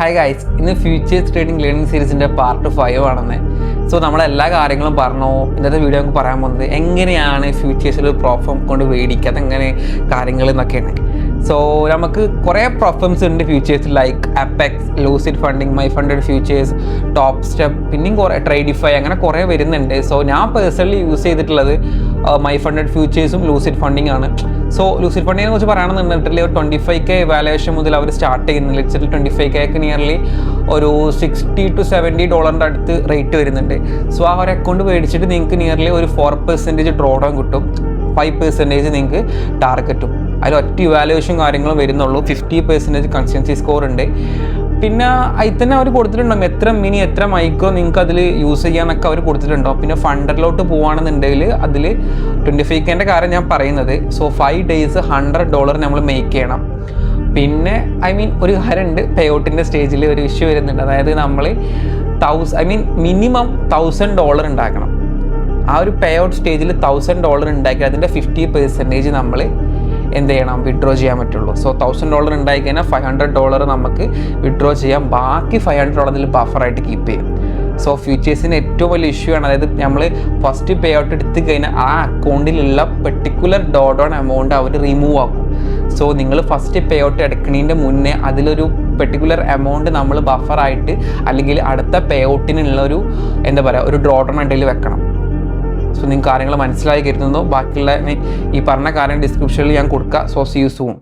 Hi guys, ഇന്ന് futures trading learning സീരീസിൻ്റെ part 5 ആണെന്ന്. So നമ്മളെല്ലാ കാര്യങ്ങളും പറഞ്ഞു. ഇന്നത്തെ വീഡിയോ നമുക്ക് പറയാൻ പോകുന്നത് എങ്ങനെയാണ് ഫ്യൂച്ചേഴ്സിൽ ഒരു പ്രോഫം കൊണ്ട് മേടിക്കുക, അതെങ്ങനെ കാര്യങ്ങൾ എന്നൊക്കെയാണ്. സോ നമുക്ക് കുറേ പ്രോഫംസ് ഉണ്ട് futures, like apex, lucid funding, my funded futures, top step, പിന്നെയും കുറേ ട്രേഡിഫൈ, അങ്ങനെ കുറേ വരുന്നുണ്ട്. സോ ഞാൻ പേഴ്സണലി യൂസ് ചെയ്തിട്ടുള്ളത് മൈ ഫണ്ടഡ് ഫ്യൂച്ചേഴ്സും ലൂസിഡ് ഫണ്ടിങ് ആണ്. സോ ലൂസിഡ് ഫണ്ടിങ്ങിനെ കുറിച്ച് പറയുകയാണെന്നുണ്ടെങ്കിൽ ഒരു 25K വാല്യുവേഷൻ മുതൽ അവർ സ്റ്റാർട്ട് ചെയ്യുന്നില്ല. ഇച്ചിരി 25K നിയർലി ഒരു $60 to $70 അടുത്ത് റേറ്റ് വരുന്നുണ്ട്. സോ ആ ഒരു അക്കൗണ്ട് മേടിച്ചിട്ട് നിങ്ങൾക്ക് നിയർലി ഒരു 4% ഡ്രോ ഡൗൺ കിട്ടും, 5% നിങ്ങൾക്ക് ടാർഗറ്റും. അതിൽ ഒറ്റ ഇവാലുവേഷൻ കാര്യങ്ങളും വരുന്നുള്ളൂ. 50% കൺസിസ്റ്റൻസി സ്കോർ ഉണ്ട്. പിന്നെ അതിൽ തന്നെ അവർ കൊടുത്തിട്ടുണ്ടാകും എത്ര മിനി എത്ര മൈക്രോ നിങ്ങൾക്ക് അതിൽ യൂസ് ചെയ്യാനൊക്കെ അവർ കൊടുത്തിട്ടുണ്ടാവും. പിന്നെ ഫണ്ടറിലോട്ട് പോകുകയാണെന്നുണ്ടെങ്കിൽ അതിൽ 25Kൻ്റെ കാര്യം ഞാൻ പറയുന്നത്. സോ 5 days $100 നമ്മൾ മേക്ക് ചെയ്യണം. പിന്നെ ഒരു കാര്യമുണ്ട്, പേ ഔട്ടിൻ്റെ സ്റ്റേജിൽ ഒരു ഇഷ്യൂ വരുന്നുണ്ട്. അതായത് നമ്മൾ മിനിമം $1000 ഉണ്ടാക്കണം. ആ ഒരു പേ ഔട്ട് സ്റ്റേജിൽ $1000 ഉണ്ടാക്കി അതിൻ്റെ 50% നമ്മൾ എന്ത് ചെയ്യണം, വിഡ്രോ ചെയ്യാൻ പറ്റുള്ളൂ. സോ $1000 ഉണ്ടായി കഴിഞ്ഞാൽ $500 നമുക്ക് വിഡ്രോ ചെയ്യാം. ബാക്കി $500 അതിൽ ബഫറായിട്ട് കീപ്പ് ചെയ്യും. സോ ഫ്യൂച്ചേഴ്സിന് ഏറ്റവും വലിയ ഇഷ്യൂ ആണ്, അതായത് നമ്മൾ ഫസ്റ്റ് പേ ഔട്ട് എടുത്ത് കഴിഞ്ഞാൽ ആ അക്കൗണ്ടിലുള്ള പെർട്ടിക്കുലർ ഡോൺ എമൗണ്ട് അവർ റിമൂവ് ആക്കും. സോ നിങ്ങൾ ഫസ്റ്റ് പേ ഔട്ട് എടുക്കുന്നതിൻ്റെ മുന്നേ അതിലൊരു പെർട്ടിക്കുലർ എമൗണ്ട് നമ്മൾ ബഫറായിട്ട് അല്ലെങ്കിൽ അടുത്ത പേ ഔട്ടിനുള്ള ഒരു ഡ്രോ ഡൗൺ ഉണ്ടെങ്കിൽ വെക്കണം. സോ നിങ്ങൾക്ക് കാര്യങ്ങൾ മനസ്സിലായി കരുതുന്നു. ബാക്കിയുള്ള ഈ പറഞ്ഞ കാര്യം ഡിസ്ക്രിപ്ഷനിൽ ഞാൻ കൊടുക്കാം. So see you soon.